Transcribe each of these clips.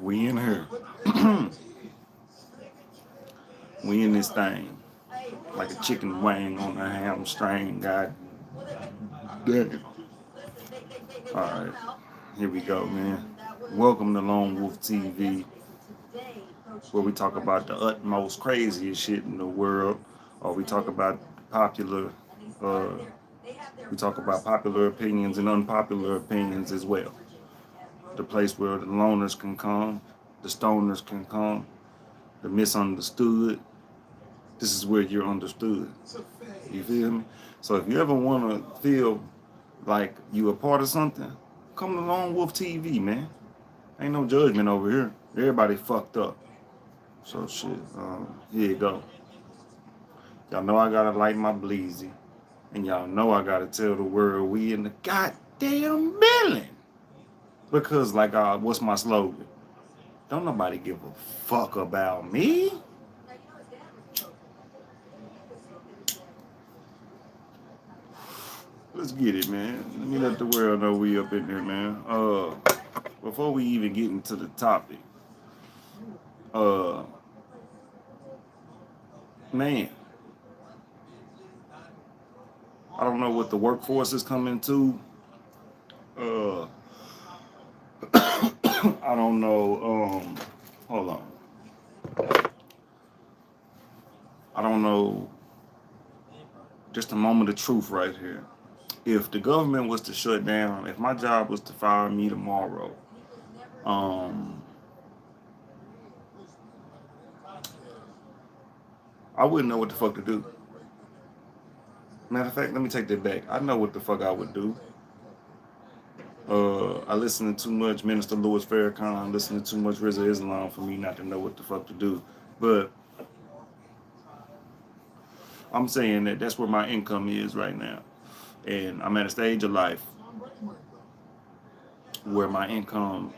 We in here. We in this thing. Like a chicken wing on a hamstring. God damn it. Alright. Here we go, man. Welcome to Lone Wolf TV, where we talk about the utmost craziest shit in the world. Or we talk about popular uh we talk about popular opinions and unpopular opinions as well. The place where the loners can come, the stoners can come, the misunderstood. This is where you're understood. You feel me? So if you ever want to feel like you a part of something, come to Lone Wolf TV, man. Ain't no judgment over here. Everybody fucked up. So shit, here you go. Y'all know I gotta light my bleezy. And y'all know I gotta tell the world we in the goddamn million. Because like what's my slogan? Don't nobody give a fuck about me. Let's get it, man. Let me let the world know we up in here, man. Before we even get into the topic, uh, man, I don't know what the workforce is coming to. Uh, I don't know. Hold on. I don't know. Just a moment of truth right here. If the government was to shut down, if my job was to fire me tomorrow, um, I wouldn't know what the fuck to do. Matter of fact, let me take that back. I know what the fuck I would do. I listen to too much Minister Louis Farrakhan, listen to too much Rizza Islam for me not to know what the fuck to do. But I'm saying that that's where my income is right now. And I'm at a stage of life where my income,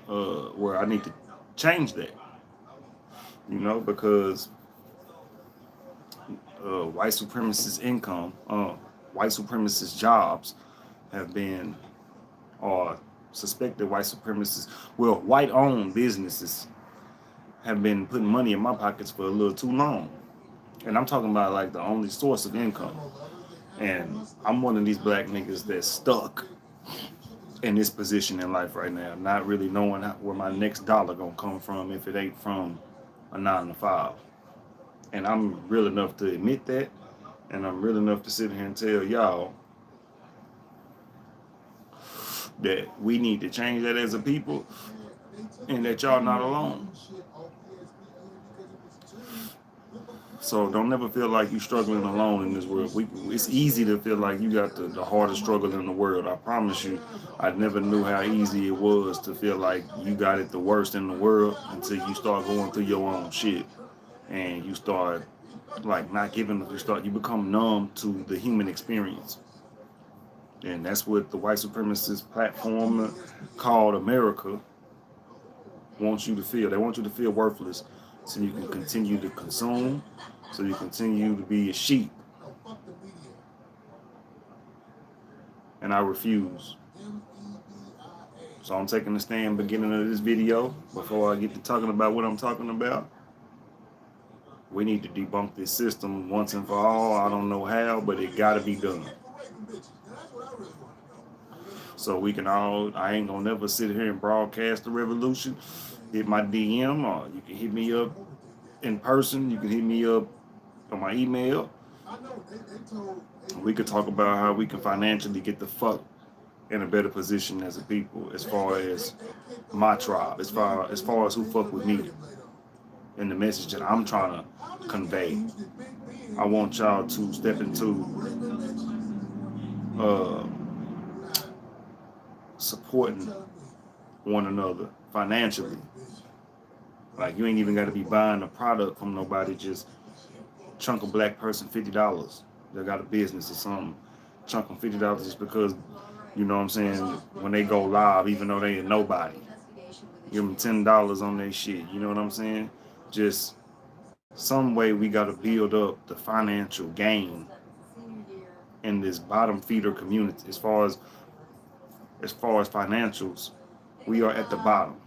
where I need to change that. You know, because white supremacist income, white supremacist jobs have been, or suspected white supremacists, well, white-owned businesses have been putting money in my pockets for a little too long. And I'm talking about like the only source of income. And I'm one of these black niggas that's stuck in this position in life right now, not really knowing where my next dollar gonna come from if it ain't from a 9 to 5. And I'm real enough to admit that, and I'm real enough to sit here and tell y'all that we need to change that as a people, and that y'all not alone. So don't never feel like you're struggling alone in this world. It's easy to feel like you got the hardest struggle in the world. I promise you, I never knew how easy it was to feel like you got it the worst in the world until you start going through your own shit. And you start like not giving, you become numb to the human experience. And that's what the white supremacist platform called America wants you to feel. They want you to feel worthless so you can continue to consume, so you continue to be a sheep. And I refuse. So I'm taking a stand beginning of this video. Before I get to talking about what I'm talking about, we need to debunk this system once and for all. I don't know how, but it gotta be done. So we can all, I ain't gonna never sit here and broadcast the revolution. Hit my DM, or you can hit me up in person. You can hit me up on my email. We could talk about how we can financially get the fuck in a better position as a people, as far as my tribe, as far as who fuck with me, and the message that I'm trying to convey. I want y'all to step into uh, supporting one another financially. Like you ain't even got to be buying a product from nobody. Just chunk a black person $50. They got a business or something. Chunk them $50 just because, you know what I'm saying, when they go live, even though they ain't nobody. Give them $10 on their shit. You know what I'm saying? Just some way we got to build up the financial gain in this bottom feeder community. As far as financials, we are at the bottom.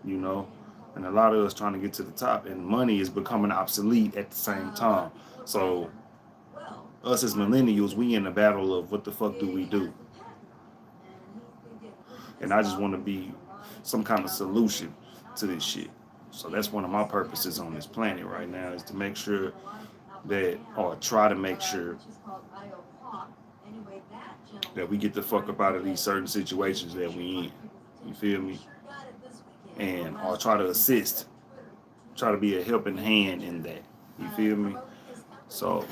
you know. And a lot of us trying to get to the top, and money is becoming obsolete at the same time. So us as millennials, we in the battle of what the fuck do we do? And I just want to be some kind of solution to this shit. So that's one of my purposes on this planet right now, is to make sure that, or try to make sure that we get the fuck up out of these certain situations that we in. You feel me? And or try to assist, try to be a helping hand in that. You feel me? So,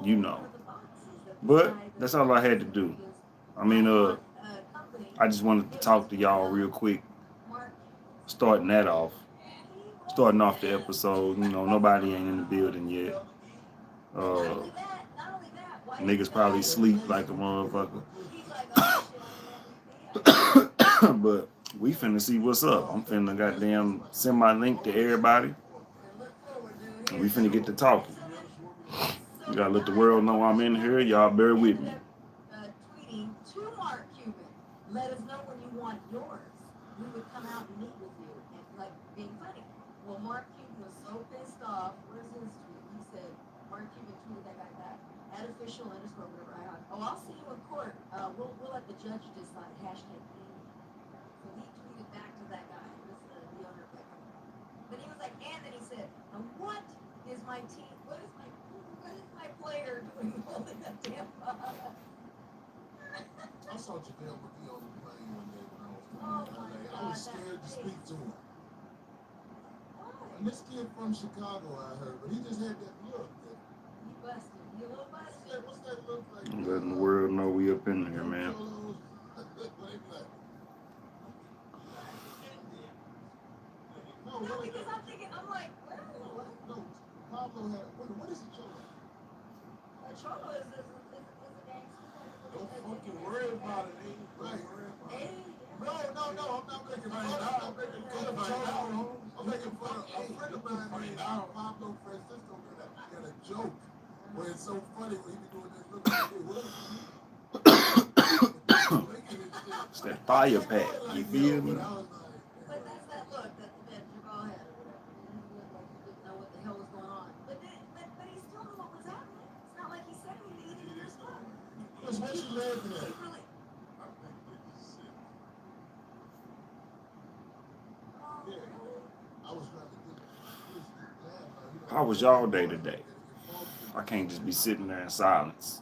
you know. But that's all I had to do. I mean, I just wanted to talk to y'all real quick, starting that off. Starting off the episode, you know, nobody ain't in the building yet. Niggas probably sleep like a motherfucker. But we finna see what's up. I'm finna goddamn send my link to everybody. And we finna get to talking. You gotta let the world know I'm in here. Y'all bear with me. Tweeting to Mark Cuban, let us know when you want yours. We would come out and meet with you, and like being funny. Well, Mark Cuban was so pissed off. Where's his tweet? He said, Mark Cuban tweeted that guy back. At official underscore whatever I have. Oh, I'll see you in court. We'll let the judge decide. Hashtag me. So he tweeted back to that guy. This is the owner of that company. But he was like, and then he said, what is my team? What is my player doing holding that damn I saw Janelle McGee on the plane one day when I was coming to LA. I was scared to speak to him. And this kid from Chicago, I heard, but he just had that look. He busted. He a little busted. What's that look like? I'm letting the world know we up in here, man. No, because I'm thinking, I'm like, what? No, Pablo had, what is a cholo? A cholo is a gangster. Don't fucking worry about it, ain't right. No, I'm not making fun of cholo. I'm making fun of a friend of mine named Pablo Francisco got a joke where it's so funny when he be doing this look like, It's that fire pack, you feel me? But that's that look that Jabal had or whatever. He looked like he didn't know what the hell was going on. But he still knew what was happening. It's not like he said anything. He didn't respond. Because what you laughing at? How was y'all day today? I can't just be sitting there in silence.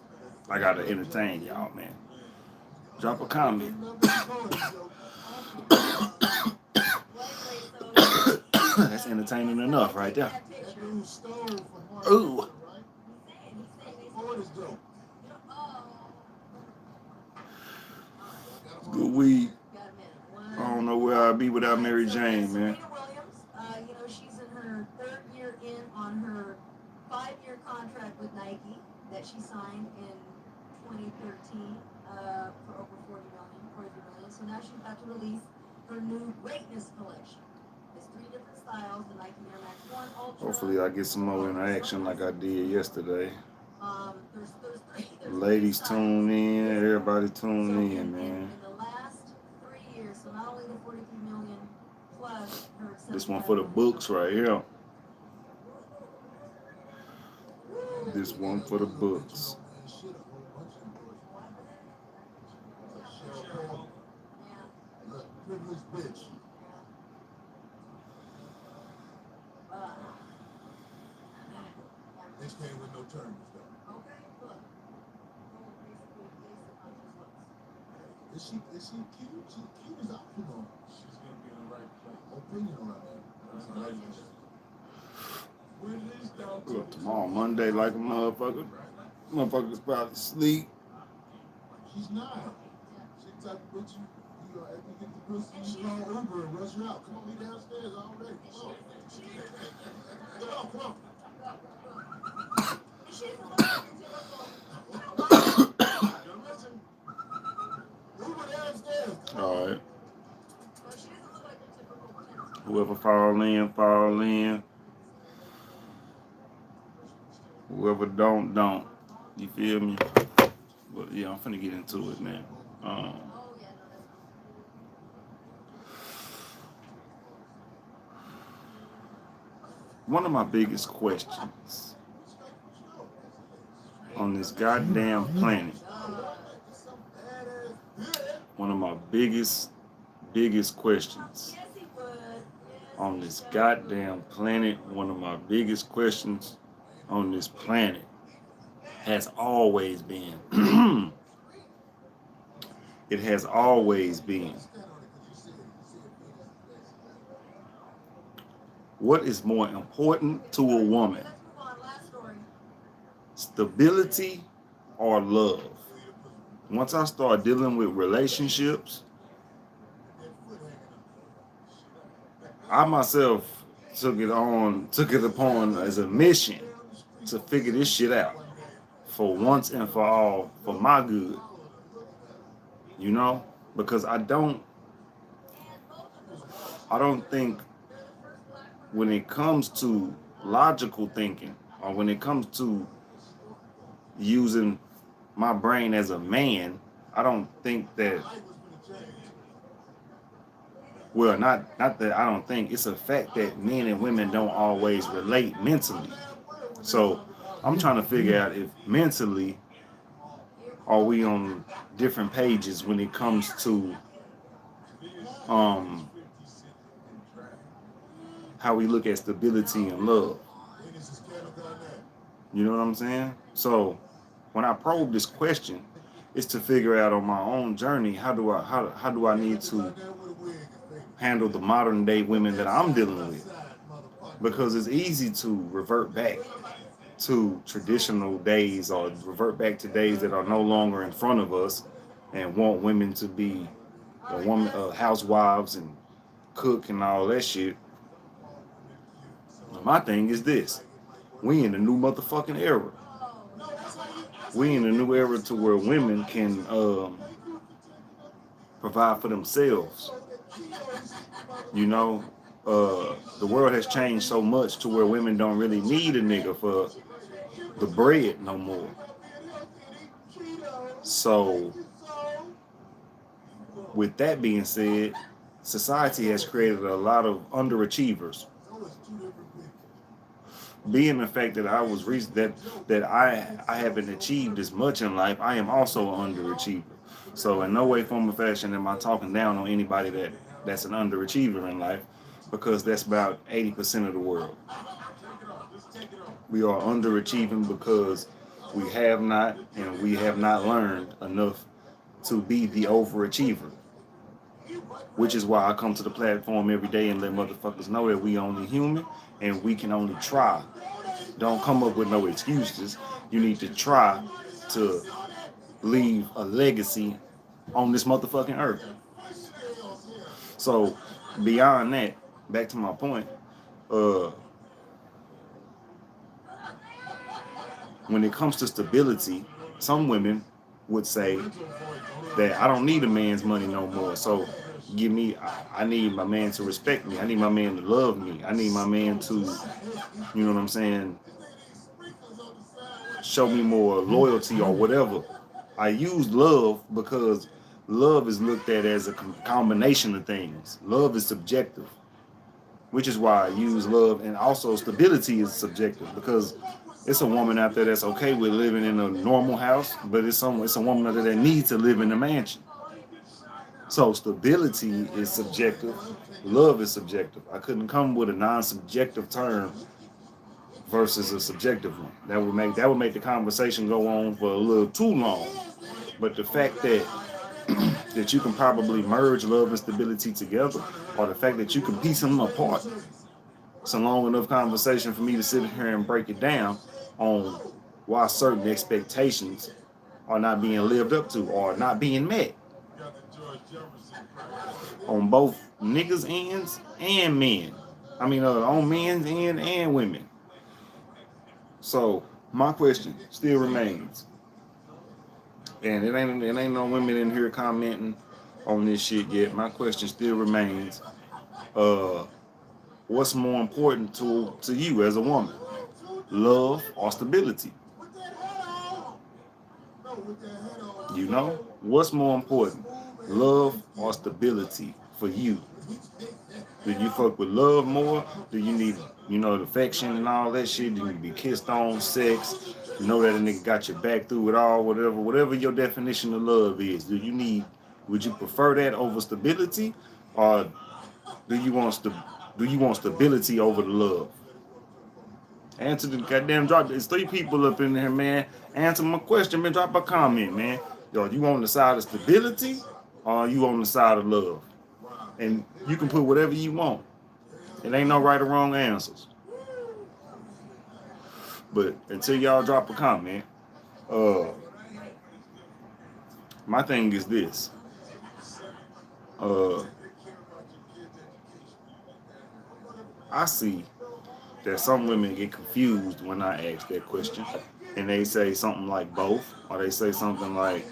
I gotta entertain y'all, man. Drop a comment. That's entertaining enough right there. Ooh. Good weed. I don't know where I'd be without Mary Jane, man. She's in her third year in on her 5-year contract with Nike that she signed in 2013 for over 43 million. So now she's about to release her new Greatness collection. There's 3 different styles: the Nike Air Max 1 Ultra. Hopefully, I get some more interaction like I did yesterday. There's 3. Ladies, tune in. Everybody, tune in, man. In the last 3 years, so not only the 43 million plus her. This one for the books right here. This one for the books. Privileged bitch. This came with no terms, though. Okay, look. Is she cute? She's cute as optional. She's gonna be in the right place. Opinion around there. Look, tomorrow, Monday, like a motherfucker. Motherfuckers probably sleep. She's not. She type of bitch you after you get the pussy, you call Uber and rush her out. Come on, we downstairs already. Come on. Come on. All right. Whoever fall in, fall in. Whoever don't. You feel me? But yeah, I'm finna get into it, man. one of my biggest questions on this goddamn planet, one of my biggest questions on this goddamn planet, one of my biggest questions on this planet has always been, it has always been, what is more important to a woman, stability or love? Once I start dealing with relationships, I myself took it upon as a mission to figure this shit out for once and for all, for my good, you know, because I don't think when it comes to logical thinking or when it comes to using my brain as a man, I don't think that, well, not that I don't think, it's a fact that men and women don't always relate mentally. So I'm trying to figure out if mentally are we on different pages when it comes to how we look at stability and love. You know what I'm saying? So when I probe this question, it's to figure out on my own journey how do I need to handle the modern day women that I'm dealing with, because it's easy to revert back to traditional days or revert back to days that are no longer in front of us and want women to be housewives and cook and all that shit. My thing is this: we in a new motherfucking era. We in a new era to where women can provide for themselves. You know, the world has changed so much to where women don't really need a nigga for the bread no more. So, with that being said, society has created a lot of underachievers. Being the fact that I haven't achieved as much in life, I am also an underachiever. So in no way, form, or fashion am I talking down on anybody that's an underachiever in life, because that's about 80% of the world. We are underachieving because we have not learned enough to be the overachiever. Which is why I come to the platform every day and let motherfuckers know that we only human and we can only try. Don't come up with no excuses. You need to try to leave a legacy on this motherfucking earth. So beyond that, back to my point, when it comes to stability, some women would say that I don't need a man's money no more. So I need my man to respect me. I need my man to love me. I need my man to, you know what I'm saying, show me more loyalty or whatever. I use love because love is looked at as a combination of things. Love is subjective, which is why I use love, and also stability is subjective because it's a woman out there that's okay with living in a normal house, but it's a woman out there that needs to live in a mansion. So stability is subjective, love is subjective. I couldn't come with a non-subjective term versus a subjective one. That would make the conversation go on for a little too long. But the fact that that you can probably merge love and stability together, or the fact that you can piece them apart, it's a long enough conversation for me to sit here and break it down on why certain expectations are not being lived up to or not being met on both niggas' ends and men. On men's end and women. So my question still remains, and it ain't no women in here commenting on this shit yet. My question still remains: what's more important to you as a woman, love or stability? You know, what's more important, love or stability for you? Do you fuck with love more? Do you need, affection and all that shit? Do you need to be kissed on, sex? Know that a nigga got your back through it all, whatever your definition of love is. Would you prefer that over stability? Or do you want stability over the love? Answer the goddamn drop. There's 3 people up in here, man. Answer my question, man. Drop a comment, man. Yo, you on the side of stability or you on the side of love? And you can put whatever you want. It ain't no right or wrong answers. But until y'all drop a comment, uh, my thing is this. Uh, I see that some women get confused when I ask that question, and they say something like both, or they say something like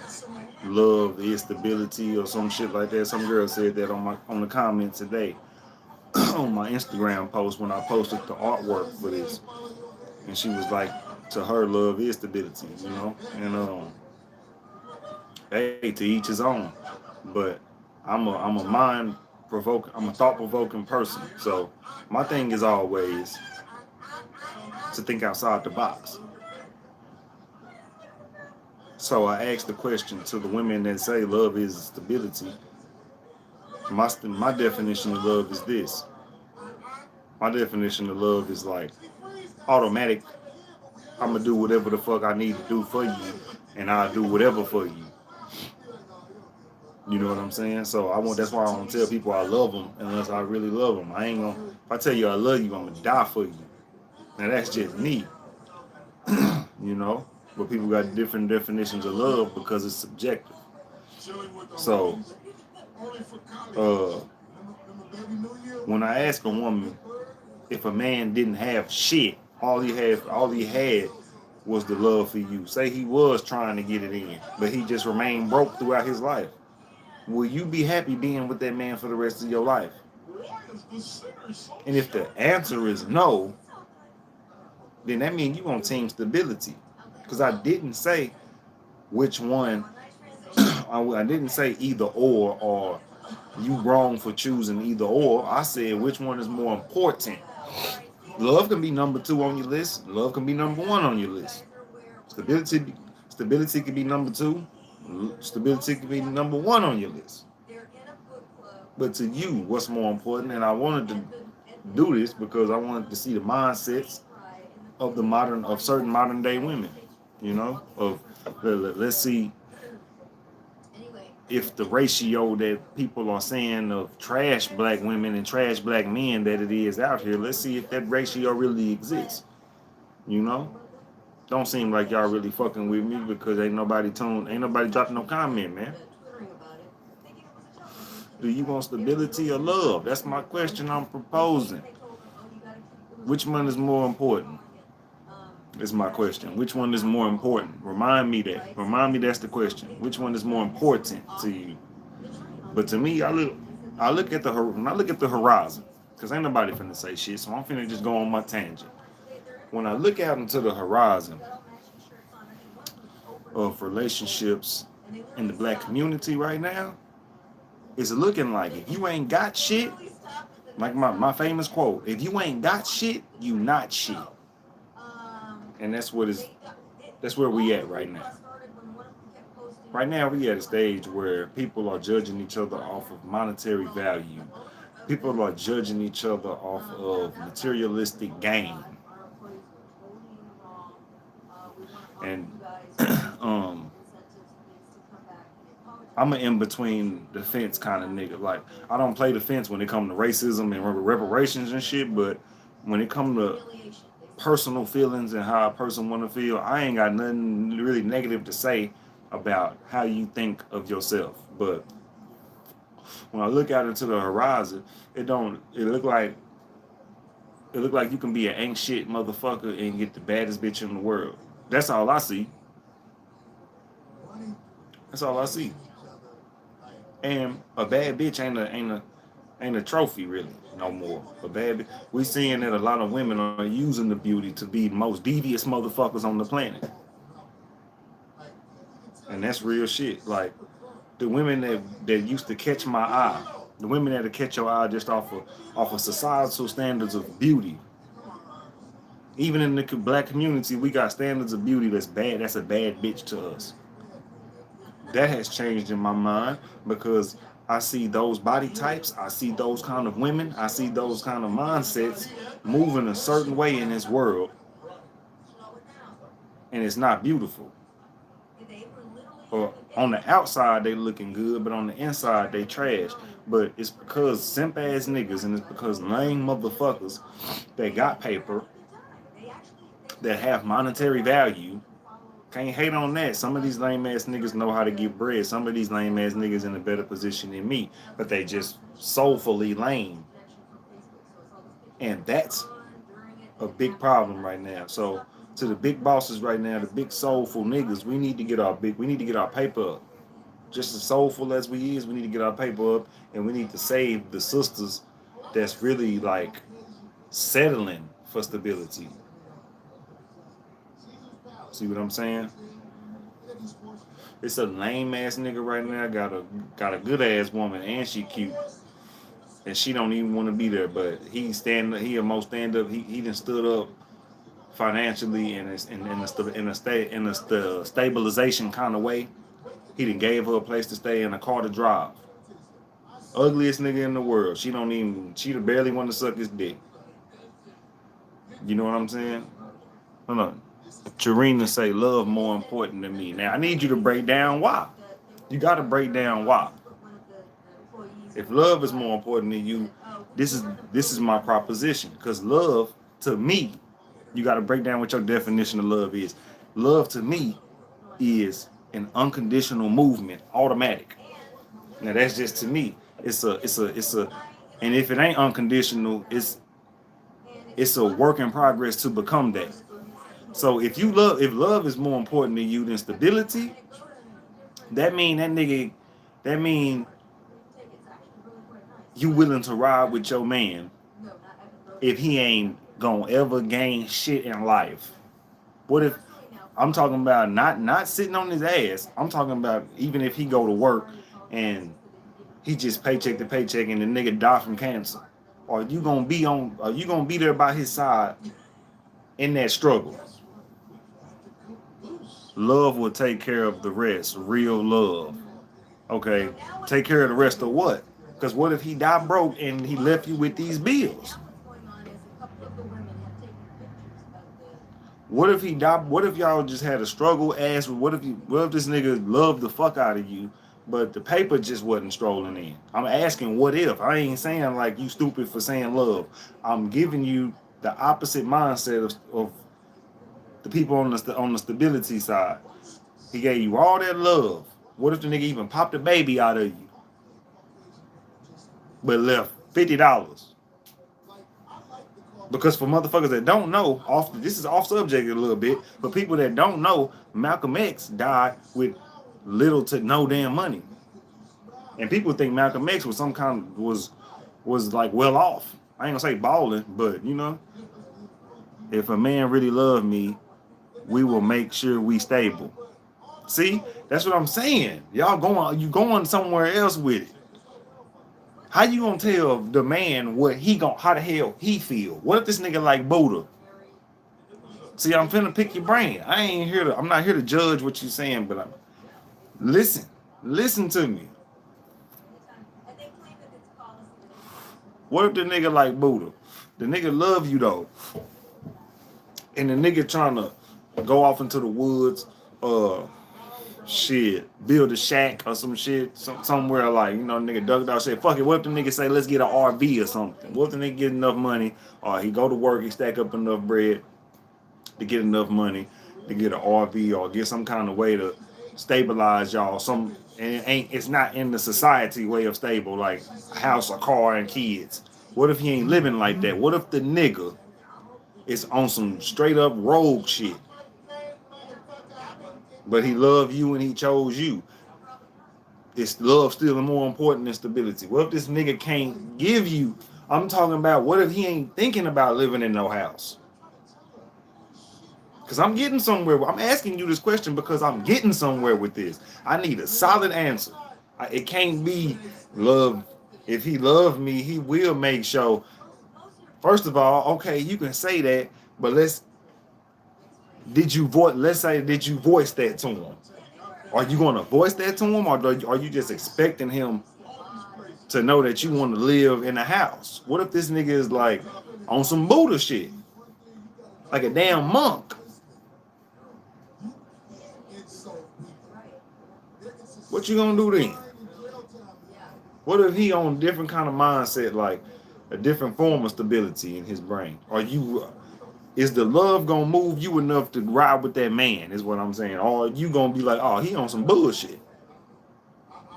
love is stability, or some shit like that. Some girl said that on the comment today on my Instagram post when I posted the artwork for this, and she was like, to her, love is stability, and hey, to each his own. But I'm a thought provoking person. So my thing is always to think outside the box. So I asked the question to the women that say love is stability. My definition of love is this. My definition of love is like automatic. I'm gonna do whatever the fuck I need to do for you, and I'll do whatever for you. You know what I'm saying? So that's why I don't tell people I love them unless I really love them. I ain't gonna. If I tell you I love you, I'm gonna die for you. Now that's just me, you know. But people got different definitions of love because it's subjective. So, uh, when I ask a woman if a man didn't have shit, all he had was the love for you. Say he was trying to get it in, but he just remained broke throughout his life. Will you be happy being with that man for the rest of your life? And if the answer is no, then that means you want team stability. Because I didn't say which one. I didn't say either or you wrong for choosing either or. I said which one is more important. Love can be number 2 on your list. Love can be number 1 on your list. Stability can be number 2. Stability can be number 1 on your list. But to you, what's more important? And I wanted to do this because I wanted to see the mindsets of certain modern day women. Let's see if the ratio that people are saying of trash black women and trash black men that it is out here. Let's see if that ratio really exists. Don't seem like y'all really fucking with me because ain't nobody dropping no comment, man. Do you want stability or love? That's my question I'm proposing. Which one is more important? Is my question. Which one is more important? Remind me that. Remind me that's the question. Which one is more important to you? But to me, when I look at the horizon, because ain't nobody finna say shit, so I'm finna just go on my tangent. When I look out into the horizon of relationships in the black community right now, it's looking like if you ain't got shit, like my famous quote, if you ain't got shit, you not shit. And that's where we at right now. Right now we at a stage where people are judging each other off of monetary value. People are judging each other off of materialistic gain. And I'm an in-between the fence kind of nigga. Like, I don't play the fence when it comes to racism and reparations and shit, but when it comes to personal feelings and how a person want to feel, I ain't got nothing really negative to say about how you think of yourself. But when I look out into the horizon, it look like you can be an ain't shit motherfucker and get the baddest bitch in the world. That's all I see. That's all I see. And a bad bitch ain't a trophy really no more. A bad bitch. We seeing that a lot of women are using the beauty to be the most devious motherfuckers on the planet. And that's real shit. Like the women that used to catch my eye The women that'll catch your eye just off of societal standards of beauty. Even in the black community, we got standards of beauty that's bad. That's a bad bitch to us. That has changed in my mind because I see those body types, I see those kind of women, I see those kind of mindsets moving a certain way in this world, and it's not beautiful. Or on the outside they looking good, but on the inside they trash. But it's because simp ass niggas and it's because lame motherfuckers that got paper, that have monetary value. Can't hate on that. Some of these lame ass niggas know how to get bread. Some of these lame ass niggas in a better position than me, but they just soulfully lame. And that's a big problem right now. So to the big bosses right now, the big soulful niggas, we need to get our paper up. Just as soulful as we is, we need to get our paper up, and we need to save the sisters that's really like settling for stability. See what I'm saying? It's a lame ass nigga right now. Got a good ass woman, and she cute, and she don't even want to be there. But he a most stand up. He done stood up financially and in a stabilization kind of way. He done gave her a place to stay and a car to drive. Ugliest nigga in the world. She barely want to suck his dick. You know what I'm saying? Hold on. Charina say love more important than me. Now I need you to break down why. You got to break down why. If love is more important than you, this is my proposition. Because love to me, you got to break down what your definition of love is. Love to me is an unconditional movement, automatic. Now that's just to me. It's a, and if it ain't unconditional, it's a work in progress to become that. So if love is more important than you than stability, that mean you willing to ride with your man if he ain't gonna ever gain shit in life. What if I'm talking about not sitting on his ass? I'm talking about even if he go to work and he just paycheck to paycheck and the nigga die from cancer. Are you gonna be there by his side in that struggle? Love will take care of the rest. Real love. Okay. Take care of the rest of what? Because what if he die broke and he left you with these bills? What if he died? What if y'all just had a struggle ass? What if this nigga loved the fuck out of you, but the paper just wasn't strolling in? I'm asking what if. I ain't saying like you stupid for saying love. I'm giving you the opposite mindset of the people on the stability side. He gave you all that love. What if the nigga even popped a baby out of you, but left $50? Because for motherfuckers that don't know, this is off subject a little bit, but people that don't know, Malcolm X died with little to no damn money, and people think Malcolm X was like well off. I ain't gonna say balling, but you know, if a man really loved me, we will make sure we stable. See, that's what I'm saying. You going somewhere else with it. How you gonna tell the man how the hell he feel? What if this nigga like Buddha? See, I'm finna pick your brain. I'm not here to judge what you saying, but listen to me. What if the nigga like Buddha? The nigga love you though, and the nigga trying to go off into the woods, build a shack or some shit, somewhere like, you know, nigga dug out shit. Fuck it. What if the nigga say, let's get an RV or something? What if the nigga get enough money, or he go to work, he stack up enough bread to get enough money to get an RV or get some kind of way to stabilize y'all? It's not in the society way of stable, like a house, a car, and kids. What if he ain't living like that? What if the nigga is on some straight up rogue shit, but he loved you and he chose you? Is love still more important than stability? What if this nigga can't give you? I'm talking about what if he ain't thinking about living in no house? Because I'm getting somewhere. I'm asking you this question because I'm getting somewhere with this. I need a solid answer. It can't be love If he loved me, he will make sure. First of all, okay, you can say that, but let's say, did you voice that to him? Are you going to voice that to him, or are you just expecting him to know that you want to live in a house? What if this nigga is like on some Buddha shit, like a damn monk? What you gonna do then? What if he on a different kind of mindset, like a different form of stability in his brain? Is the love gonna move you enough to ride with that man? Is what I'm saying. Or you gonna be like, oh, he on some bullshit.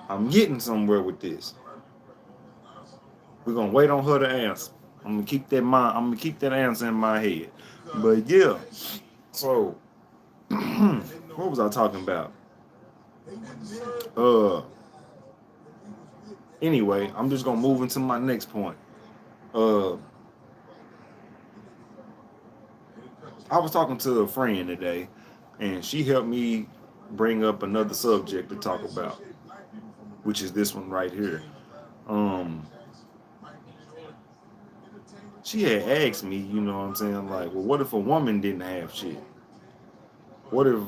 I'm getting somewhere with this. We're gonna wait on her to answer. I'm gonna keep that answer in my head. But yeah. So what was I talking about? Uh anyway, I'm just gonna move into my next point. Uh I was talking to a friend today, and she helped me bring up another subject to talk about, which is this one right here. Um, she had asked me, you know what I'm saying, like, well, what if a woman didn't have shit? What if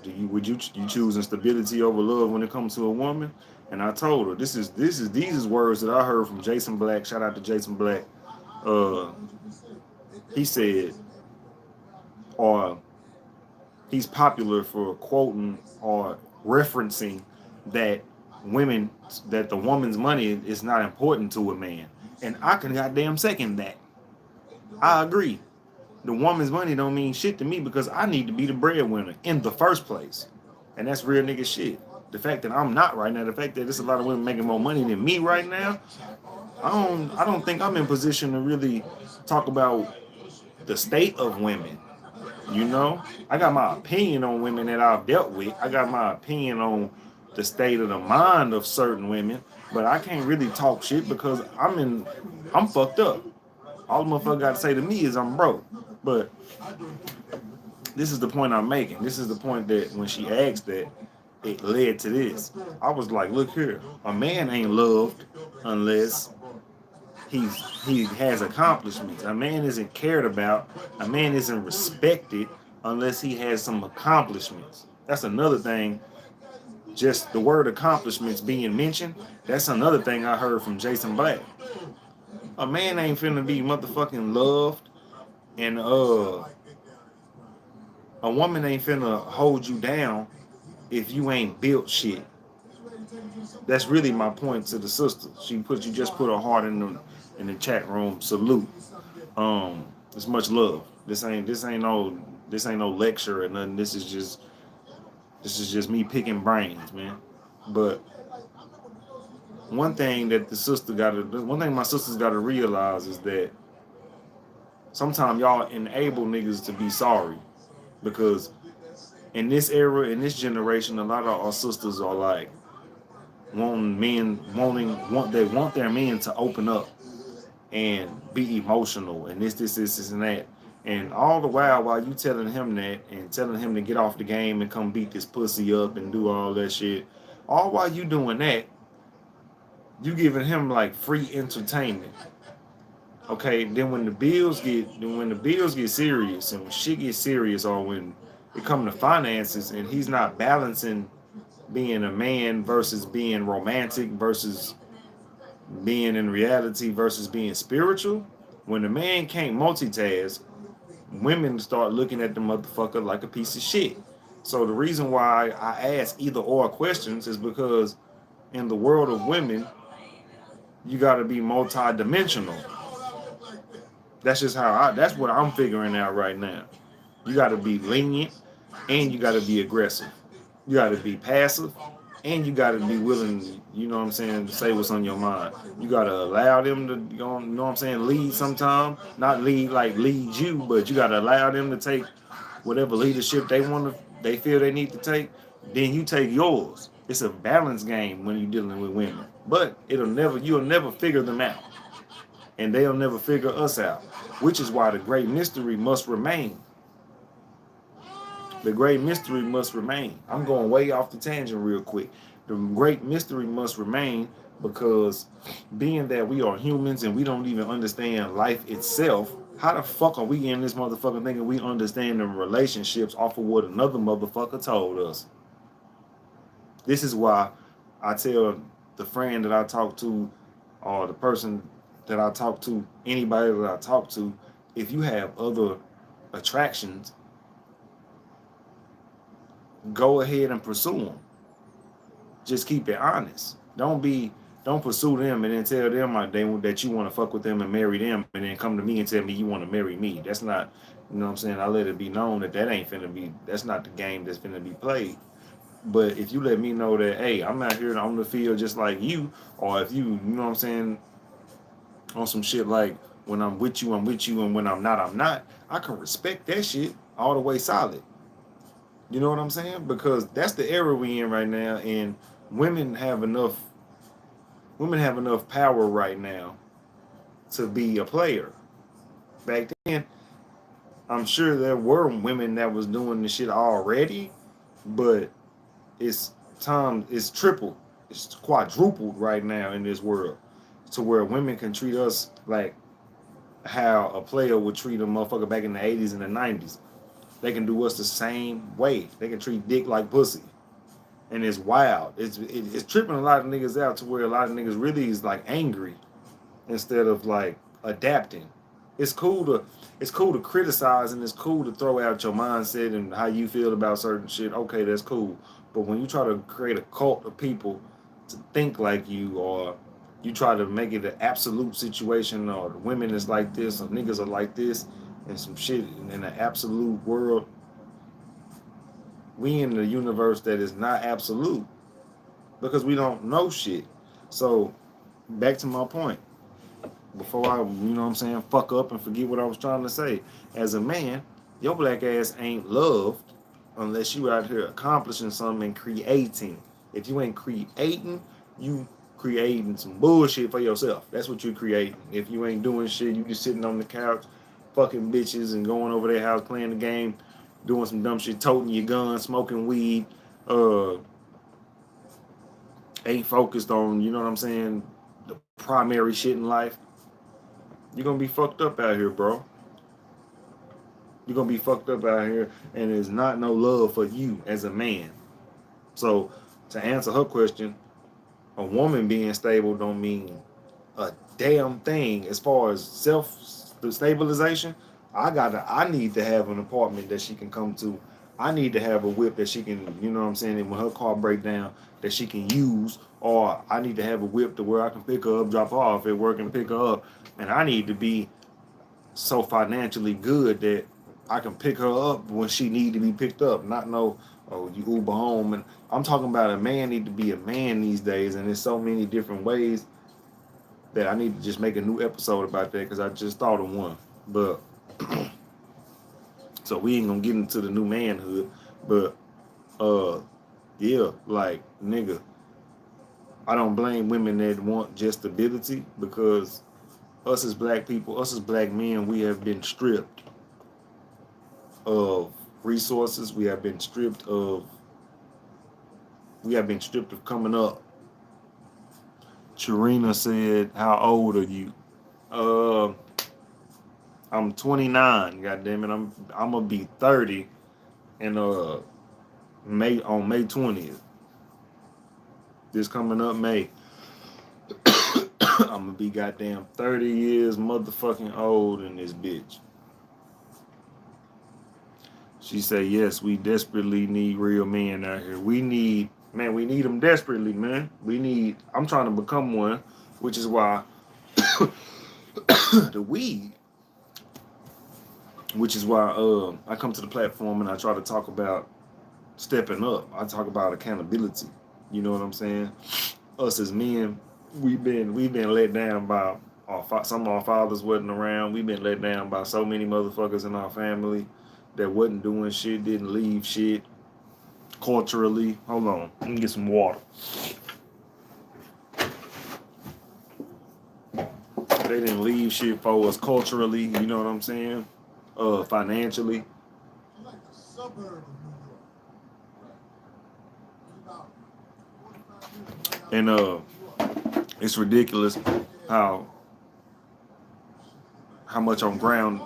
you choosing stability over love when it comes to a woman? And I told her these is words that I heard from Jason Black. Shout out to Jason Black. Uh, he said, or he's popular for quoting or referencing that women that the woman's money is not important to a man. And I can goddamn second that. I agree. The woman's money don't mean shit to me because I need to be the breadwinner in the first place. And that's real nigga shit. The fact that I'm not right now, the fact that there's a lot of women making more money than me right now, I don't think I'm in position to really talk about the state of women. You know, I got my opinion on women that I've dealt with. I got my opinion on the state of the mind of certain women, but I can't really talk shit because I'm fucked up. All the motherfucker got to say to me is I'm broke. But this is the point I'm making. This is the point that when she asked that, it led to this. I was like, look here, a man ain't loved unless he has accomplishments. A man isn't cared about. A man isn't respected unless he has some accomplishments. That's another thing. Just the word accomplishments being mentioned. That's another thing I heard from Jason Black. A man ain't finna be motherfucking loved, and a woman ain't finna hold you down if you ain't built shit. That's really my point to the sister. You just put her heart in the chat room. Salute. It's much love. This ain't no lecture or nothing. This is just me picking brains, man. But one thing my sisters gotta realize is that sometimes y'all enable niggas to be sorry, because in this era, in this generation, a lot of our sisters are like they want their men to open up and be emotional and this and that. And all the while you telling him that and telling him to get off the game and come beat this pussy up and do all that shit, all while you doing that, you giving him like free entertainment. Okay, then when the bills get serious and when shit gets serious, or when it come to finances and he's not balancing being a man versus being romantic versus being in reality versus being spiritual, when the man can't multitask, women start looking at the motherfucker like a piece of shit. So the reason why I ask either or questions is because in the world of women, you got to be multi-dimensional. That's what I'm figuring out right now. You got to be lenient and you got to be aggressive. You got to be passive and you got to be willing, you know what I'm saying, to say what's on your mind. You got to allow them to, you know what I'm saying, lead sometime. Not lead like lead you, but you got to allow them to take whatever leadership they feel they need to take. Then you take yours. It's a balance game when you're dealing with women. But you'll never figure them out. And they'll never figure us out. Which is why the great mystery must remain. The great mystery must remain. I'm going way off the tangent real quick. The great mystery must remain Because being that we are humans and we don't even understand life itself, how the fuck are we in this motherfucker thinking we understand the relationships off of what another motherfucker told us? This is why I tell the friend that I talk to, or the person that I talk to, anybody that I talk to, if you have other attractions, go ahead and pursue them. Just keep it honest. Don't pursue them and then tell them that you want to fuck with them and marry them, and then come to me and tell me you want to marry me. That's not, you know what I'm saying? I let it be known that ain't finna be. That's not the game that's finna be played. But if you let me know that, hey, I'm out here on the field just like you, or if you know what I'm saying, on some shit like when I'm with you, and when I'm not, I'm not. I can respect that shit all the way solid. You know what I'm saying? Because that's the era we in right now, and women have enough women have enough power right now to be a player. Back then, I'm sure there were women that was doing the shit already, but it's it's tripled, it's quadrupled right now in this world, to where women can treat us like how a player would treat a motherfucker back in the 80s and the 90s. They can do us the same way. They can treat dick like pussy. And it's wild. It's tripping a lot of niggas out, to where a lot of niggas really is like angry instead of like adapting. It's cool to criticize, and it's cool to throw out your mindset and how you feel about certain shit. Okay, that's cool. But when you try to create a cult of people to think like you, or you try to make it an absolute situation, or the women is like this, or niggas are like this, and some shit in an absolute world, we in the universe that is not absolute, because we don't know shit. So back to my point, before I, you know what I'm saying, fuck up and forget what I was trying to say. As a man, your black ass ain't loved unless you out here accomplishing something and creating. If you ain't creating, you creating some bullshit for yourself. That's what you're creating. If you ain't doing shit, you just sitting on the couch, fucking bitches and going over their house playing the game, doing some dumb shit, toting your gun, smoking weed, uh, ain't focused on, you know what I'm saying, the primary shit in life. You're gonna be fucked up out here, bro. You're gonna be fucked up out here, and there's not no love for you as a man. So, to answer her question, a woman being stable don't mean a damn thing as far as self stabilization. I need to have an apartment that she can come to. I need to have a whip that she can, you know what I'm saying, and when her car break down, that she can use. Or I need to have a whip to where I can pick her up, drop her off at work, and pick her up. And I need to be so financially good that I can pick her up when she need to be picked up. Not no, oh, you Uber home. And I'm talking about a man need to be a man these days, and there's so many different ways that I need to just make a new episode about that, because I just thought of one. But so we ain't gonna get into the new manhood. But yeah, like, nigga, I don't blame women that want just stability, because us as black people, us as black men, we have been stripped of resources. We have been stripped of coming up. Charina said, "How old are you?" Uh, I'm 29. God damn it, I'm gonna be 30 in May 20th. This coming up May, I'm gonna be goddamn 30 years motherfucking old in this bitch. She said, "Yes, we desperately need real men out here. We need them desperately, man. I'm trying to become one, which is why the weed, which is why I come to the platform and I try to talk about stepping up. I talk about accountability. You know what I'm saying? Us as men, we've been let down by some of our fathers wasn't around. We've been let down by so many motherfuckers in our family that wasn't doing shit, didn't leave shit culturally. Hold on, let me get some water. They didn't leave shit for us culturally. You know what I'm saying? Financially. It's like a suburb of New York. Right. It's about 45 minutes right And outside of New York. It's ridiculous how how much on ground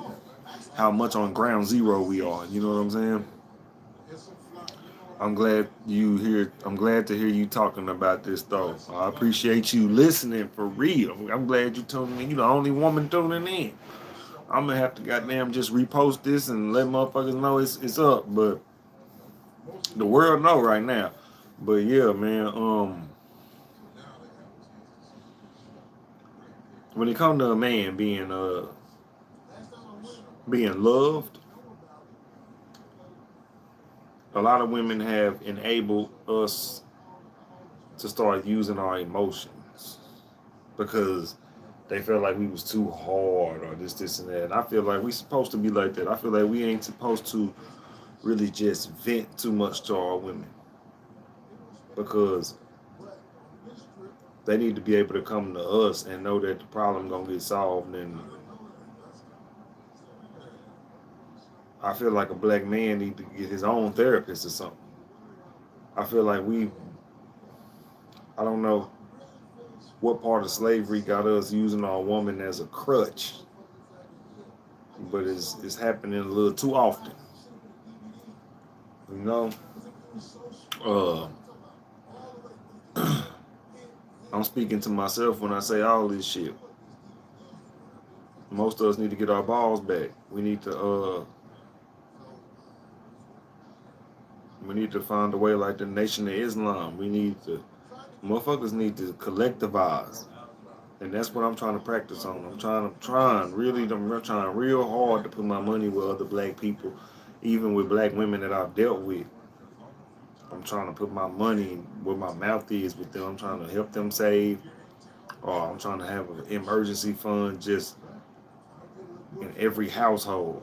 how much on ground zero we are. You know what I'm saying? I'm glad to hear you talking about this though. I appreciate you listening for real. I'm glad you tuning in. You the only woman tuning in. I'm gonna have to goddamn just repost this and let motherfuckers know it's up. But the world know right now. But yeah, man. When it comes to a man being loved, a lot of women have enabled us to start using our emotions because they felt like we was too hard or this, and that. And I feel like we supposed to be like that. I feel like we ain't supposed to really just vent too much to our women because they need to be able to come to us and know that the problem gonna get solved. And I feel like a black man need to get his own therapist or something. I feel like I don't know what part of slavery got us using our woman as a crutch, but it's happening a little too often. You know, uh, I'm speaking to myself when I say all this shit. Most of us need to get our balls back. We need to find a way like the Nation of Islam. Motherfuckers need to collectivize. And that's what I'm trying to practice on. I'm trying real hard to put my money with other black people, even with black women that I've dealt with. I'm trying to put my money where my mouth is with them. I'm trying to help them save, or I'm trying to have an emergency fund just in every household.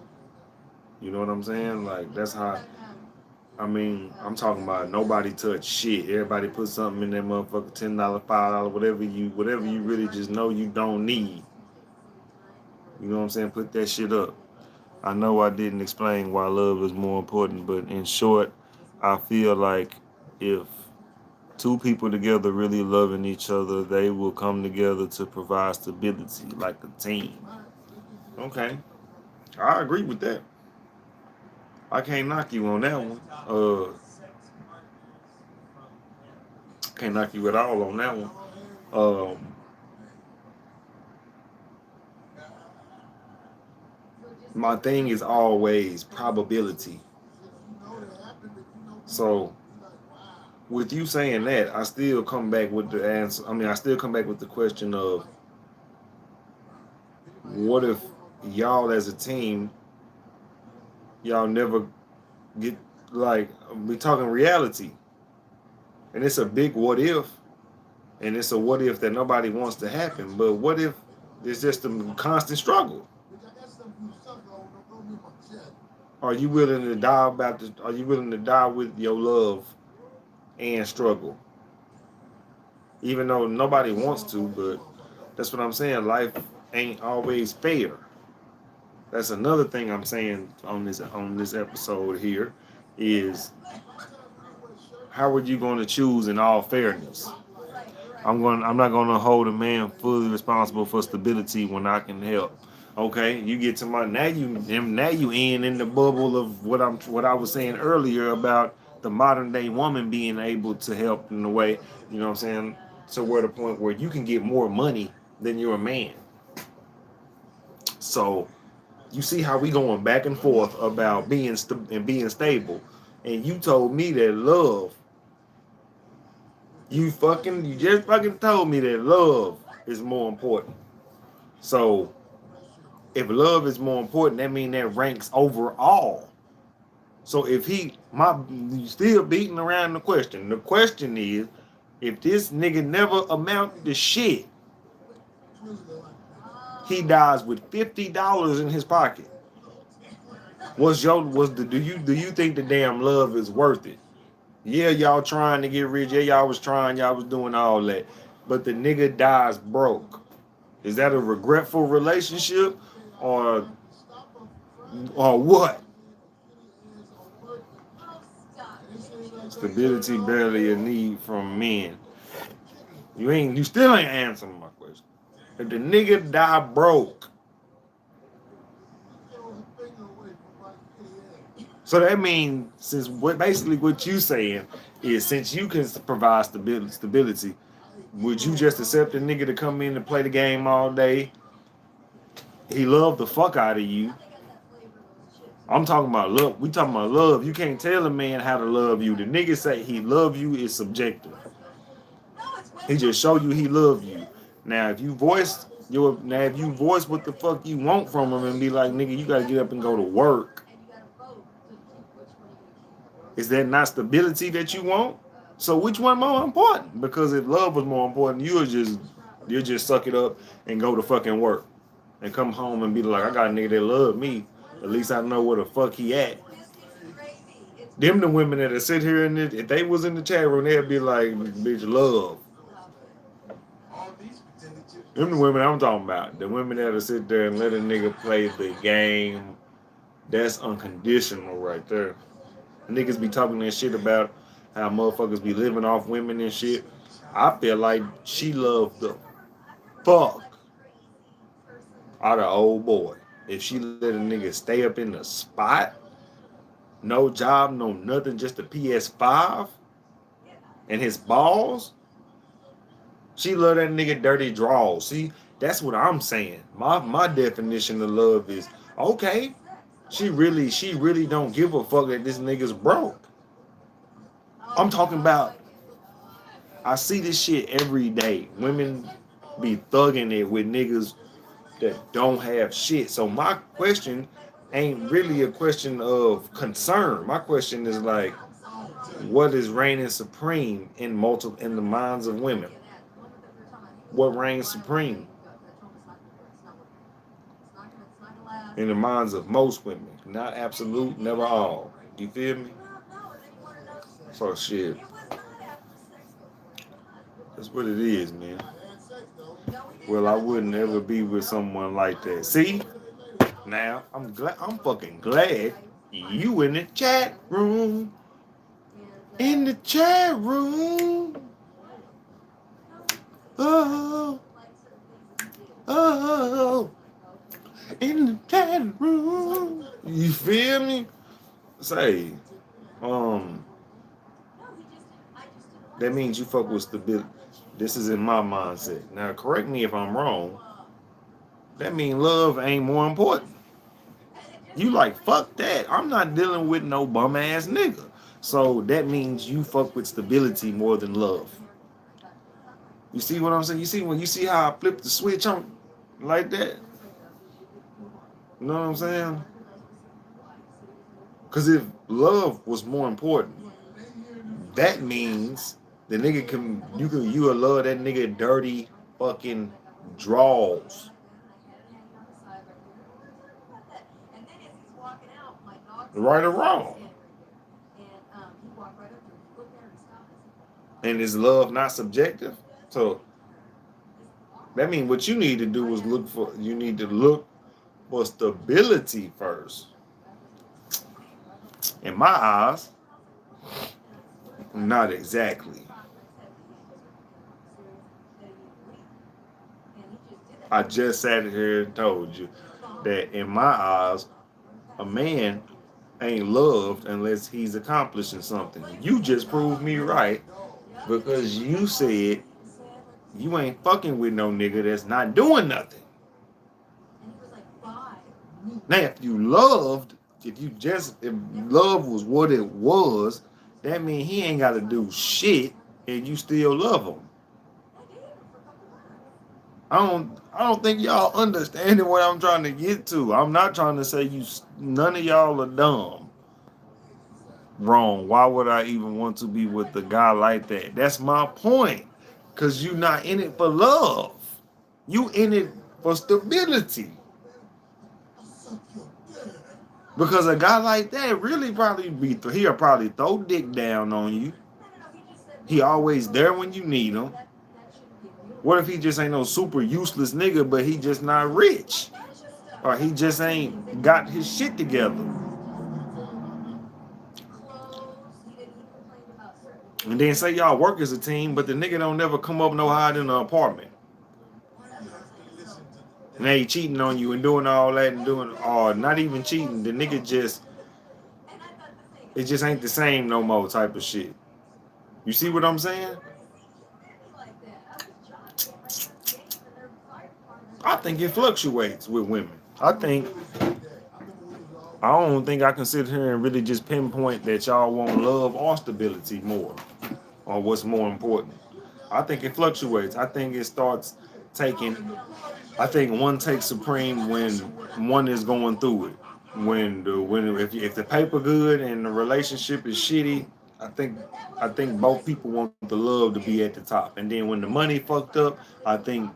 You know what I'm saying? Like that's how. I mean, I'm talking about nobody touch shit. Everybody put something in that motherfucker, $10, $5, whatever you really just know you don't need. You know what I'm saying? Put that shit up. I know I didn't explain why love is more important, but in short, I feel like if two people together really loving each other, they will come together to provide stability like a team. Okay, I agree with that. I can't knock you on that one. Can't knock you at all on that one. My thing is always probability. So with you saying that, I still come back with the answer. I mean, I still come back with the question of what if y'all as a team, y'all never get like we talking reality, and it's a big what if, and it's a what if that nobody wants to happen. But what if it's just a constant struggle? Are you willing to die Are you willing to die with your love and struggle? Even though nobody wants to, but that's what I'm saying. Life ain't always fair. That's another thing I'm saying on this episode here is how are you going to choose in all fairness? I'm not going to hold a man fully responsible for stability when I can help. Okay, you get to my now you in the bubble of what I was saying earlier about the modern day woman being able to help in a way, you know what I'm saying? So we're at a point where you can get more money than you're a man. So you see how we going back and forth about being stable, and you told me that love. You just fucking told me that love is more important. So if love is more important, that means that ranks overall. So if you still beating around the question. The question is, if this nigga never amounted to shit, he dies with $50 in his pocket. Do you think the damn love is worth it? Yeah, y'all trying to get rich. Yeah, y'all was trying. Y'all was doing all that. But the nigga dies broke. Is that a regretful relationship, or what? Stability barely a need from men. You still ain't answering my question. If the nigga die broke, so that means basically what you saying is since you can provide stability, would you just accept a nigga to come in and play the game all day? He loved the fuck out of you. I'm talking about love. We talking about love. You can't tell a man how to love you. The nigga say he love you is subjective. He just show you he love you. Now if you voice what the fuck you want from him and be like, nigga, you gotta get up and go to work. Is that not stability that you want? So which one more important? Because if love was more important, you'll just suck it up and go to fucking work and come home and be like, I got a nigga that love me. At least I know where the fuck he at. Them the women that sit here and if they was in the chat room, they'd be like, bitch, love. Them the women I'm talking about. The women that'll sit there and let a nigga play the game. That's unconditional right there. Niggas be talking that shit about how motherfuckers be living off women and shit. I feel like she loved the fuck out of old boy. If she let a nigga stay up in the spot, no job, no nothing, just a PS5 and his balls, she love that nigga dirty draws. See, that's what I'm saying. My definition of love is okay. She really don't give a fuck that this nigga's broke. I'm talking about. I see this shit every day. Women be thugging it with niggas that don't have shit. So my question ain't really a question of concern. My question is like, what is reigning supreme in the minds of women? What reigns supreme in the minds of most women? Not absolute, never all. You feel me? So shit. That's what it is, man. Well, I wouldn't ever be with someone like that. See? Now, I'm fucking glad you in the chat room. In the chat room. Oh. Oh. In the chat room. You feel me? Say, um, that means you fuck with stability. This is in my mindset. Now, correct me if I'm wrong. That means love ain't more important. You like, fuck that. I'm not dealing with no bum ass nigga. So that means you fuck with stability more than love. You see what I'm saying? You see how I flip the switch on like that? You know what I'm saying? Because if love was more important, that means the nigga you will love that nigga dirty fucking draws. Right or wrong. And is love not subjective? So that means what you need to do is look for stability first. In my eyes, not exactly. I just sat here and told you that in my eyes, a man ain't loved unless he's accomplishing something. You just proved me right because you said you ain't fucking with no nigga that's not doing nothing. Now, if love was what it was, that means he ain't got to do shit and you still love him. I don't think y'all understanding what I'm trying to get to. I'm not trying to say none of y'all are dumb. Wrong. Why would I even want to be with a guy like that? That's my point. Cause you not in it for love. You in it for stability. Because a guy like that really he'll probably throw dick down on you. He always there when you need him. What if he just ain't no super useless nigga, but he just not rich? Or he just ain't got his shit together? And then say y'all work as a team, but the nigga don't never come up no higher than an apartment. Now he cheating on you and doing all that and doing, or not even cheating. The nigga just, it just ain't the same no more type of shit. You see what I'm saying? I think it fluctuates with women. I don't think I can sit here and really just pinpoint that y'all want love or stability more, or what's more important. I think it fluctuates. I think it starts taking. I think one takes supreme when one is going through it. When if the paper good and the relationship is shitty, I think both people want the love to be at the top. And then when the money fucked up, I think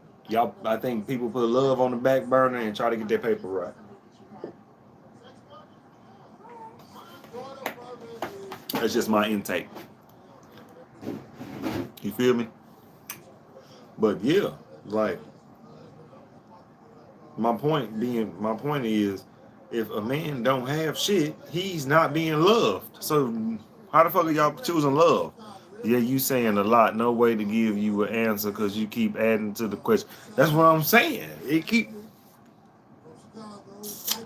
people put love on the back burner and try to get their paper right. That's just my intake. You feel me? But yeah, like my point is, if a man don't have shit, he's not being loved. So how the fuck are y'all choosing love? Yeah, you saying a lot. No way to give you an answer because you keep adding to the question. That's what I'm saying. It keep.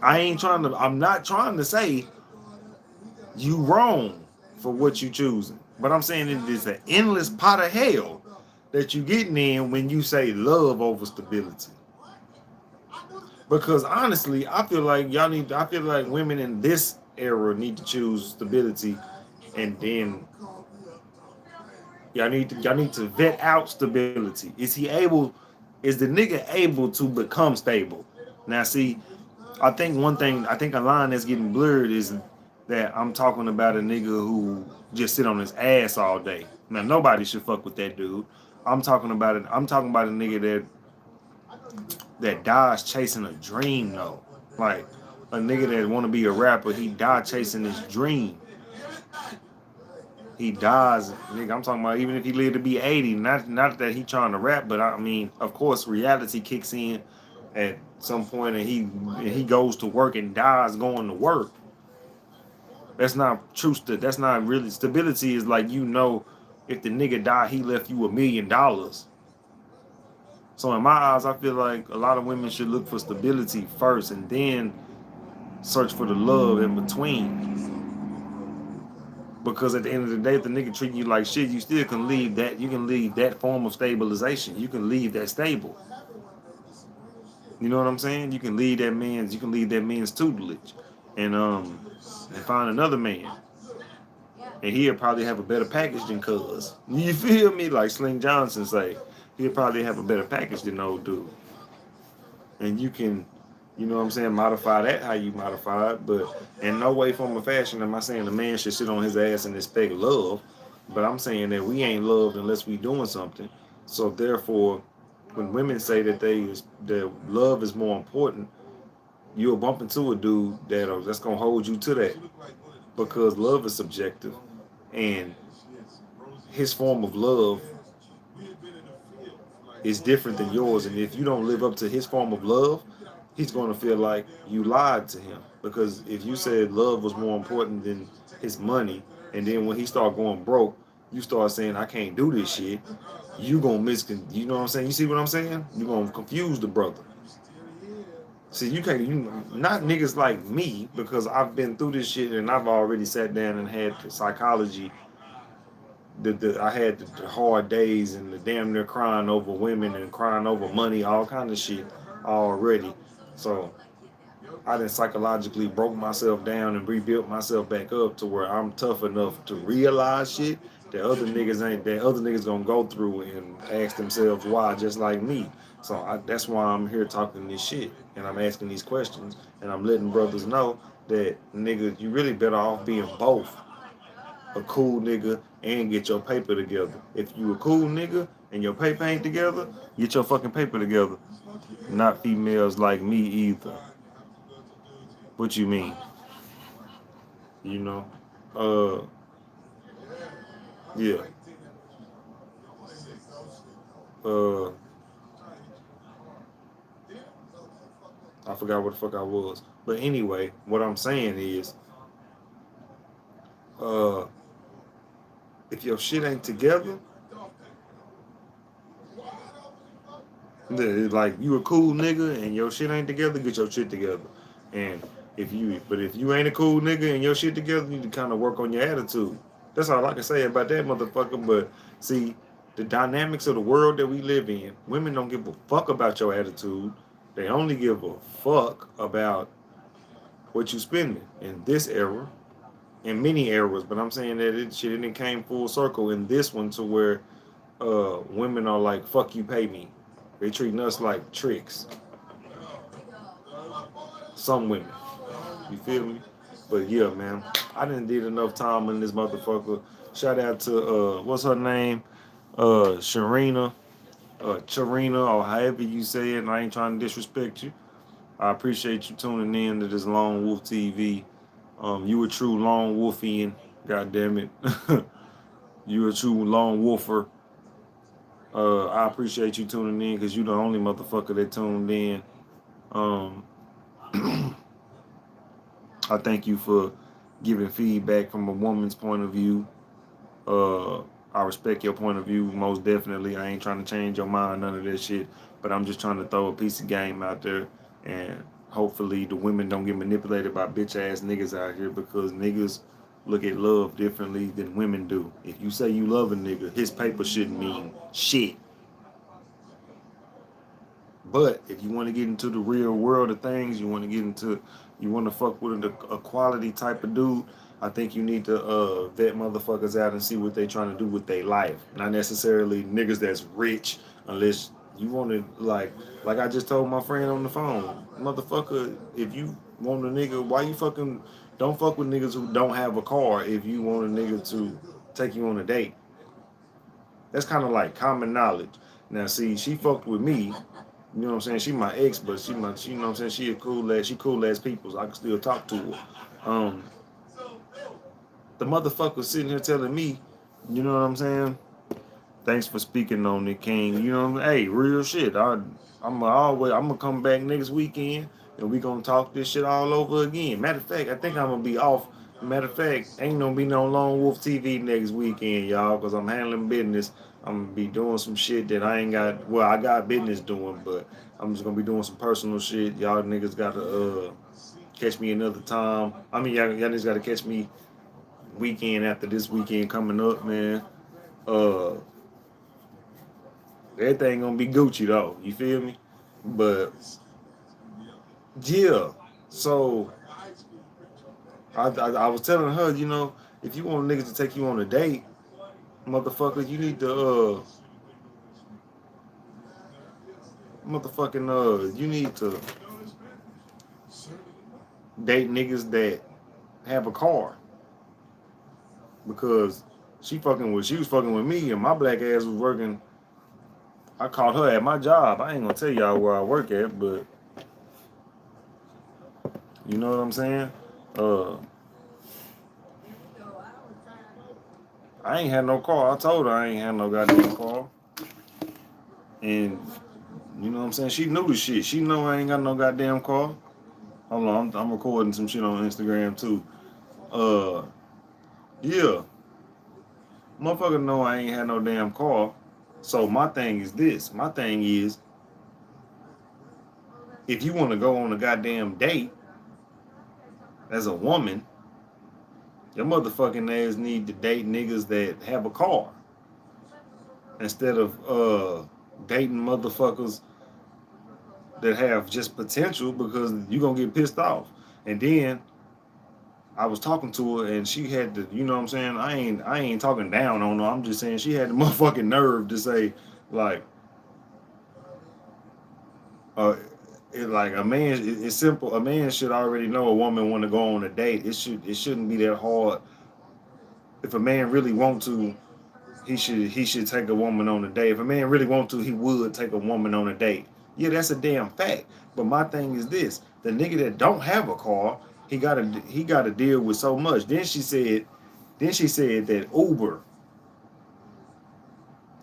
I'm not trying to say you wrong for what you choosing, but I'm saying it is an endless pot of hell that you getting in when you say love over stability. Because honestly, I feel like women in this era need to choose stability, and then y'all need to vet out stability. Is the nigga able to become stable? Now see, I think a line that's getting blurred is that I'm talking about a nigga who just sit on his ass all day. Now nobody should fuck with that dude. I'm talking about a nigga that dies chasing a dream though. Like a nigga that want to be a rapper, he died chasing his dream. He dies, nigga. I'm talking about even if he lived to be 80. Not that he trying to rap, but I mean, of course, reality kicks in at some point, and he goes to work and dies going to work. That's not true. That's not really stability. Is like if the nigga died, he left you $1 million. So in my eyes, I feel like a lot of women should look for stability first, and then search for the love in between. Because at the end of the day, if the nigga treating you like shit, you still can leave that. You can leave that form of stabilization. You can leave that stable. You know what I'm saying? You can leave that man's. You can leave that man's tutelage, and find another man, and he'll probably have a better package than cuz. You feel me? Like Sling Johnson say, he'll probably have a better package than old dude. And you can, you know what I'm saying, modify that how you modify it. But in no way, form, or fashion am I saying a man should sit on his ass and expect love. But I'm saying that we ain't loved unless we doing something. So therefore, when women say that love is more important, you'll bump into a dude that's gonna hold you to that, because love is subjective, and his form of love is different than yours. And if you don't live up to his form of love, he's going to feel like you lied to him. Because if you said love was more important than his money, and then when he start going broke, you start saying I can't do this shit, you gonna you know what I'm saying? You see what I'm saying? You gonna confuse the brother. See, you can't, not niggas like me, because I've been through this shit and I've already sat down and had the psychology. I had the hard days and the damn near crying over women and crying over money, all kind of shit already. So I then psychologically broke myself down and rebuilt myself back up to where I'm tough enough to realize shit that other niggas ain't. That other niggas gonna go through and ask themselves why, just like me. So that's why I'm here talking this shit and I'm asking these questions and I'm letting brothers know that nigga, you really better off being both a cool nigga and get your paper together. If you a cool nigga and your paper ain't together, get your fucking paper together. Not females like me either. What you mean? You know? Uh, yeah. Uh, I forgot what the fuck I was. But anyway, what I'm saying is, uh, if your shit ain't together, like you a cool nigga and your shit ain't together, get your shit together. And if you ain't a cool nigga and your shit together, you need to kind of work on your attitude. That's all I can say about that motherfucker. But see, the dynamics of the world that we live in, women don't give a fuck about your attitude. They only give a fuck about what you spending in this era, in many eras. But I'm saying that it came full circle in this one to where women are like, fuck you, pay me. They treating us like tricks. Some women. You feel me? But yeah, man. I didn't did enough time in this motherfucker. Shout out to what's her name? Sharina. Charina, or however you say it, and I ain't trying to disrespect you. I appreciate you tuning in to this Lone Wolf TV. You a true Lone Wolfian, god damn it. You a true Lone Wolfer. I appreciate you tuning in because you the only motherfucker that tuned in. Um, I thank you for giving feedback from a woman's point of view. Uh, I respect your point of view most definitely. I ain't trying to change your mind, none of that shit. But I'm just trying to throw a piece of game out there, and hopefully the women don't get manipulated by bitch ass niggas out here because niggas look at love differently than women do. If you say you love a nigga, his paper shouldn't mean shit. But if you want to get into the real world of things, you want to fuck with a quality type of dude, I think you need to vet motherfuckers out and see what they trying to do with their life. Not necessarily niggas that's rich, unless you want to like I just told my friend on the phone, motherfucker. If you want a nigga, why you fucking don't fuck with niggas who don't have a car if you want a nigga to take you on a date. That's kind of like common knowledge. Now, see, she fucked with me. You know what I'm saying? She my ex, but she you know what I'm saying? She a cool ass, she cool ass people, so I can still talk to her. Um, the motherfucker sitting here telling me, you know what I'm saying? Thanks for speaking on it, King. You know what I'm saying? Hey, real shit. I'm gonna come back next weekend and we gonna talk this shit all over again. Matter of fact, I think I'm gonna be off. Matter of fact, ain't gonna be no Lone Wolf TV next weekend, y'all, because I'm handling business. I'm gonna be doing some shit that I ain't got. Well, I got business doing, but I'm just gonna be doing some personal shit. Y'all niggas gotta catch me another time. I mean, y'all niggas gotta catch me weekend after this weekend coming up, man. Uh, Everything gonna be Gucci though. You feel me? But yeah. So I was telling her, you know, if you want niggas to take you on a date, motherfucker, you need to you need to date niggas that have a car because she was fucking with me and my black ass was working. I caught her at my job. I ain't gonna tell y'all where I work at, but you know what I'm saying? Uh, I ain't had no car. I told her I ain't had no goddamn car. And you know what I'm saying? She knew the shit. She know I ain't got no goddamn car. Hold on, I'm recording some shit on Instagram too. Uh, yeah. Motherfucker know I ain't had no damn car. So my thing is this. My thing is, if you want to go on a goddamn date as a woman, your motherfucking ass need to date niggas that have a car. Instead of dating motherfuckers that have just potential because you gonna get pissed off. And then I was talking to her and she had the, you know what I'm saying? I ain't talking down on her. I'm just saying she had the motherfucking nerve to say like uh like a man it's simple. A man should already know a woman want to go on a date. It shouldn't be that hard. If a man really want to, he should take a woman on a date. If a man really want to, he would take a woman on a date. Yeah, that's a damn fact. But my thing is this: the nigga that don't have a car, he gotta deal with so much. Then she said that Uber.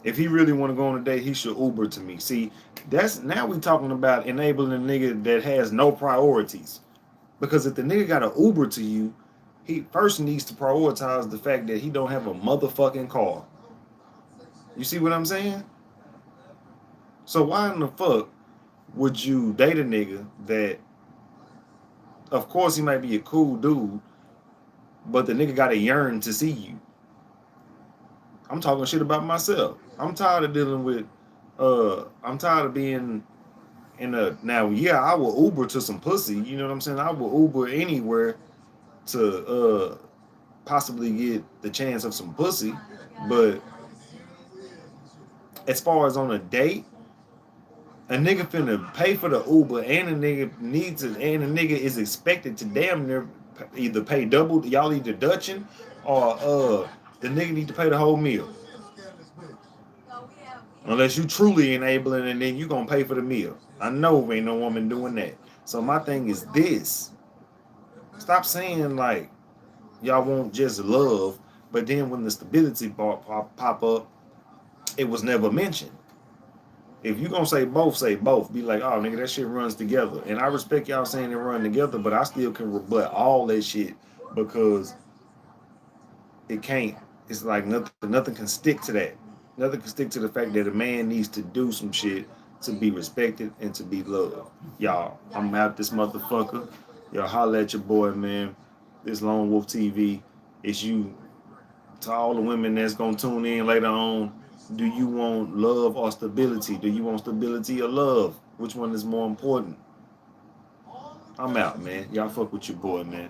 If he really want to go on a date, he should Uber to me. See, that's now we talking about enabling a nigga that has no priorities. Because if the nigga got an Uber to you, he first needs to prioritize the fact that he don't have a motherfucking car. You see what I'm saying? So why in the fuck would you date a nigga that, of course, he might be a cool dude, but the nigga gotta yearn to see you? I'm talking shit about myself. I'm tired of dealing with, I'm tired of being in a, now, yeah, I will Uber to some pussy, you know what I'm saying? I will Uber anywhere to possibly get the chance of some pussy, but as far as on a date, a nigga finna pay for the Uber, and a nigga needs it, and a nigga is expected to damn near either pay double. Y'all either Dutching, or the nigga need to pay the whole meal. Unless you truly enabling, and then you gonna pay for the meal. I know ain't no woman doing that. So my thing is this: stop saying like y'all want just love, but then when the stability pop up, it was never mentioned. If you gonna say both, say both. Be like, oh nigga, that shit runs together. And I respect y'all saying it run together, but I still can rebut all that shit because it can't. It's like nothing can stick to that. Nothing can stick to the fact that a man needs to do some shit to be respected and to be loved. Y'all, I'm out this motherfucker. Y'all holla at your boy, man. This Lone Wolf TV. It's you. To all the women that's gonna tune in later on, do you want love or stability? Do you want stability or love? Which one is more important? I'm out, man. Y'all fuck with your boy, man.